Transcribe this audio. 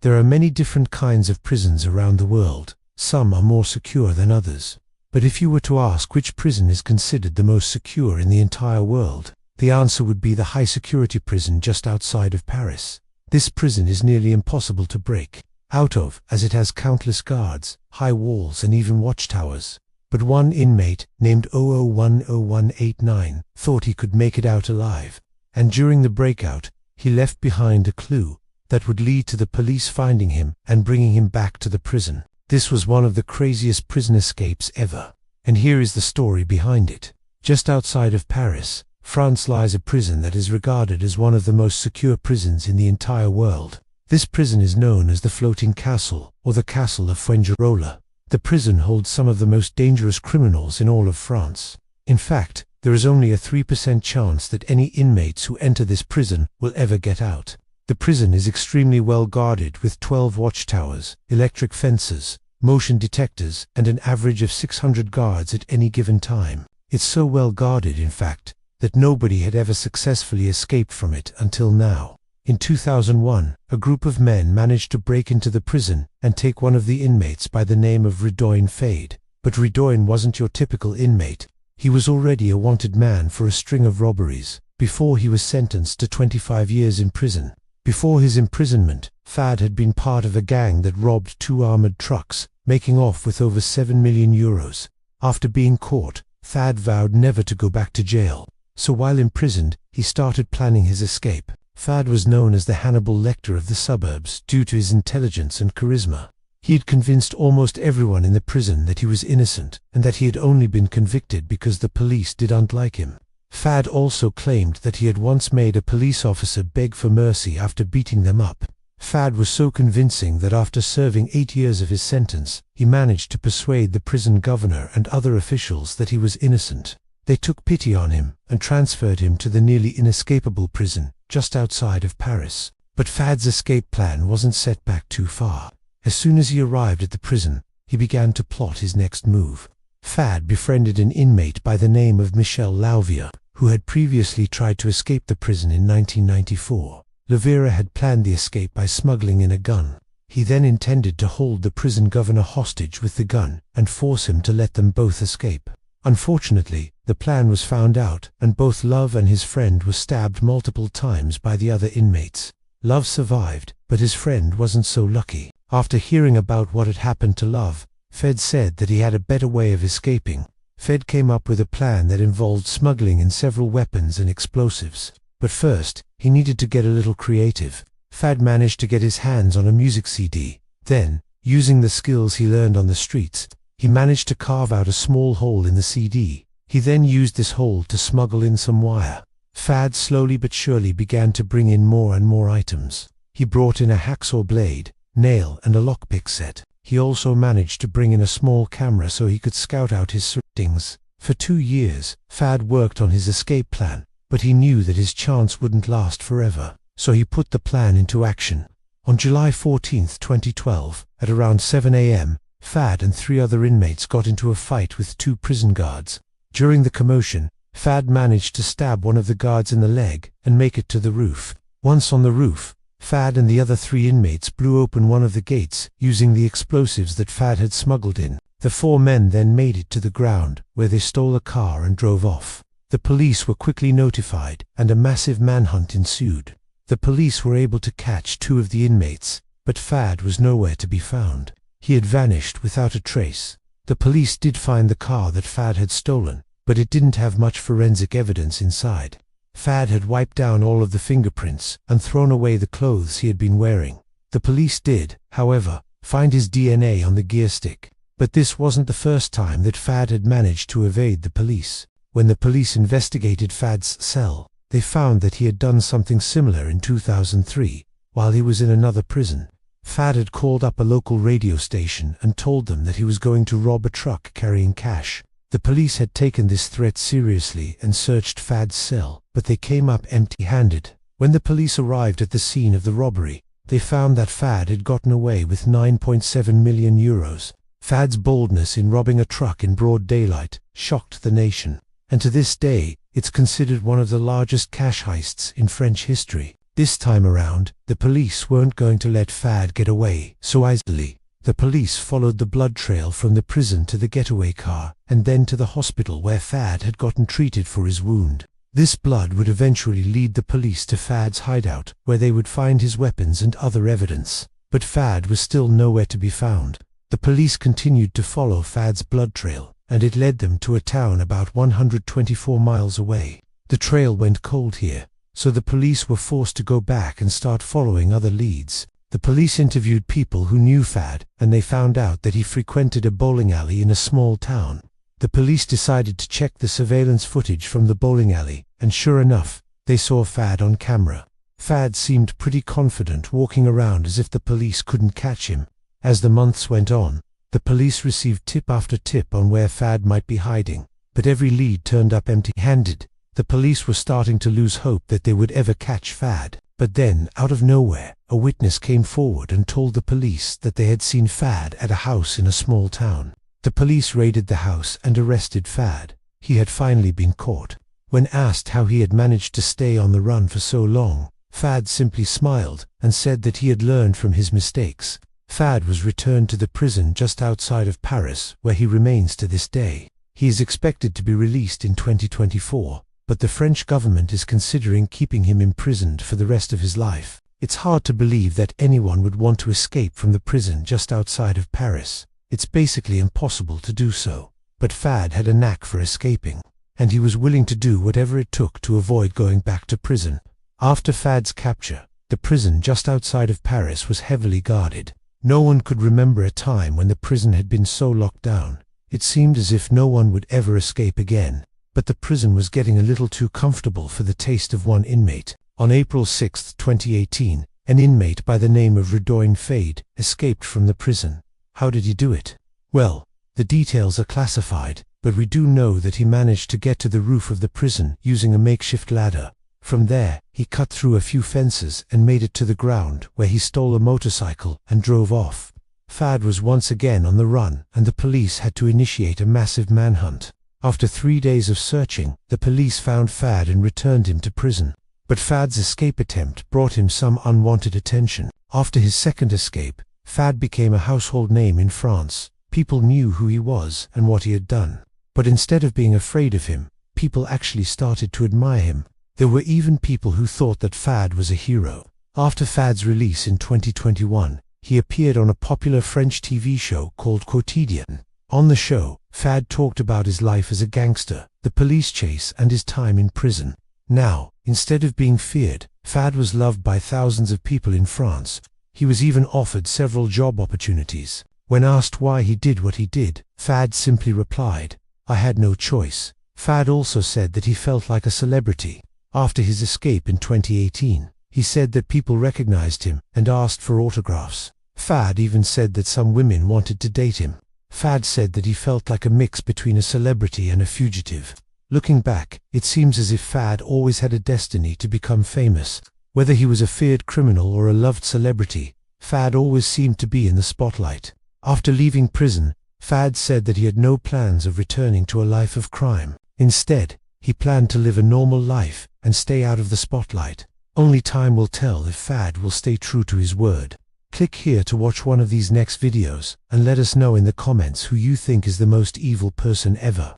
There are many different kinds of prisons around the world. Some are more secure than others. But if you were to ask which prison is considered the most secure in the entire world, the answer would be the high-security prison just outside of Paris. This prison is nearly impossible to break out of, as it has countless guards, high walls and even watchtowers. But one inmate, named 00010189, thought he could make it out alive. And during the breakout, he left behind a clue that would lead to the police finding him and bringing him back to the prison. This was one of the craziest prison escapes ever. And here is the story behind it. Just outside of Paris, France, lies a prison that is regarded as one of the most secure prisons in the entire world. This prison is known as the Floating Castle, or the Castle of Fuengirola. The prison holds some of the most dangerous criminals in all of France. In fact, there is only a 3% chance that any inmates who enter this prison will ever get out. The prison is extremely well guarded with 12 watchtowers, electric fences, motion detectors, and an average of 600 guards at any given time. It's so well guarded, in fact, that nobody had ever successfully escaped from it until now. In 2001, a group of men managed to break into the prison and take one of the inmates by the name of Redouane Fade. But Redouane wasn't your typical inmate. He was already a wanted man for a string of robberies, before he was sentenced to 25 years in prison. Before his imprisonment, Fad had been part of a gang that robbed 2 armored trucks, making off with over 7 million euros. After being caught, Fad vowed never to go back to jail. So while imprisoned, he started planning his escape. Fad was known as the Hannibal Lecter of the suburbs due to his intelligence and charisma. He had convinced almost everyone in the prison that he was innocent and that he had only been convicted because the police didn't like him. Fad also claimed that he had once made a police officer beg for mercy after beating them up. Fad was so convincing that after serving 8 years of his sentence, he managed to persuade the prison governor and other officials that he was innocent. They took pity on him and transferred him to the nearly inescapable prison just outside of Paris. But Fad's escape plan wasn't set back too far. As soon as he arrived at the prison, he began to plot his next move. Fad befriended an inmate by the name of Michel Lauvier, who had previously tried to escape the prison in 1994. Lauvier had planned the escape by smuggling in a gun. He then intended to hold the prison governor hostage with the gun and force him to let them both escape. Unfortunately, the plan was found out, and both Love and his friend were stabbed multiple times by the other inmates. Love survived, but his friend wasn't so lucky. After hearing about what had happened to Love, Fed said that he had a better way of escaping. Fed came up with a plan that involved smuggling in several weapons and explosives. But first, he needed to get a little creative. Fad managed to get his hands on a music CD. Then, using the skills he learned on the streets, he managed to carve out a small hole in the CD. He then used this hole to smuggle in some wire. Fad slowly but surely began to bring in more and more items. He brought in a hacksaw blade, nail and a lockpick set. He also managed to bring in a small camera so he could scout out his surroundings. For 2 years, Fad worked on his escape plan, but he knew that his chance wouldn't last forever. So he put the plan into action. On July 14, 2012, at around 7 a.m., Fad and 3 other inmates got into a fight with 2 prison guards. During the commotion, Fad managed to stab one of the guards in the leg and make it to the roof. Once on the roof, Fad and the other 3 inmates blew open one of the gates using the explosives that Fad had smuggled in. The 4 men then made it to the ground, where they stole a car and drove off. The police were quickly notified, and a massive manhunt ensued. The police were able to catch 2 of the inmates, but Fad was nowhere to be found. He had vanished without a trace. The police did find the car that Fad had stolen, but it didn't have much forensic evidence inside. Fad had wiped down all of the fingerprints and thrown away the clothes he had been wearing. The police did, however, find his DNA on the gear stick. But this wasn't the first time that Fad had managed to evade the police. When the police investigated Fad's cell, they found that he had done something similar in 2003, while he was in another prison. Fad had called up a local radio station and told them that he was going to rob a truck carrying cash. The police had taken this threat seriously and searched Fad's cell, but they came up empty-handed. When the police arrived at the scene of the robbery, they found that Fad had gotten away with 9.7 million euros. Fad's boldness in robbing a truck in broad daylight shocked the nation, and to this day, it's considered one of the largest cash heists in French history. This time around, the police weren't going to let Fad get away so easily. The police followed the blood trail from the prison to the getaway car, and then to the hospital where Fad had gotten treated for his wound. This blood would eventually lead the police to Fad's hideout, where they would find his weapons and other evidence. But Fad was still nowhere to be found. The police continued to follow Fad's blood trail, and it led them to a town about 124 miles away. The trail went cold here, so the police were forced to go back and start following other leads. The police interviewed people who knew Fad, and they found out that he frequented a bowling alley in a small town. The police decided to check the surveillance footage from the bowling alley, and sure enough, they saw Fad on camera. Fad seemed pretty confident, walking around as if the police couldn't catch him. As the months went on, the police received tip after tip on where Fad might be hiding, but every lead turned up empty-handed. The police were starting to lose hope that they would ever catch Fad. But then, out of nowhere, a witness came forward and told the police that they had seen Fad at a house in a small town. The police raided the house and arrested Fad. He had finally been caught. When asked how he had managed to stay on the run for so long, Fad simply smiled and said that he had learned from his mistakes. Fad was returned to the prison just outside of Paris, where he remains to this day. He is expected to be released in 2024, but the French government is considering keeping him imprisoned for the rest of his life. It's hard to believe that anyone would want to escape from the prison just outside of Paris. It's basically impossible to do so. But Fad had a knack for escaping, and he was willing to do whatever it took to avoid going back to prison. After Fad's capture, the prison just outside of Paris was heavily guarded. No one could remember a time when the prison had been so locked down. It seemed as if no one would ever escape again. But the prison was getting a little too comfortable for the taste of one inmate. On April 6, 2018, an inmate by the name of Redouane Fade escaped from the prison. How did he do it? Well, the details are classified, but we do know that he managed to get to the roof of the prison using a makeshift ladder. From there, he cut through a few fences and made it to the ground, where he stole a motorcycle and drove off. Fad was once again on the run, and the police had to initiate a massive manhunt. After 3 days of searching, the police found Fad and returned him to prison. But Fad's escape attempt brought him some unwanted attention. After his second escape, Fad became a household name in France. People knew who he was and what he had done. But instead of being afraid of him, people actually started to admire him. There were even people who thought that Fad was a hero. After Fad's release in 2021, he appeared on a popular French TV show called Quotidien. On the show, Fad talked about his life as a gangster, the police chase, and his time in prison. Now, instead of being feared, Fad was loved by thousands of people in France. He was even offered several job opportunities. When asked why he did what he did, Fad simply replied, "I had no choice." Fad also said that he felt like a celebrity. After his escape in 2018, he said that people recognized him and asked for autographs. Fad even said that some women wanted to date him. Fad said that he felt like a mix between a celebrity and a fugitive. Looking back, it seems as if Fad always had a destiny to become famous. Whether he was a feared criminal or a loved celebrity, Fad always seemed to be in the spotlight. After leaving prison, Fad said that he had no plans of returning to a life of crime. Instead, he planned to live a normal life and stay out of the spotlight. Only time will tell if Fad will stay true to his word. Click here to watch one of these next videos, and let us know in the comments who you think is the most evil person ever.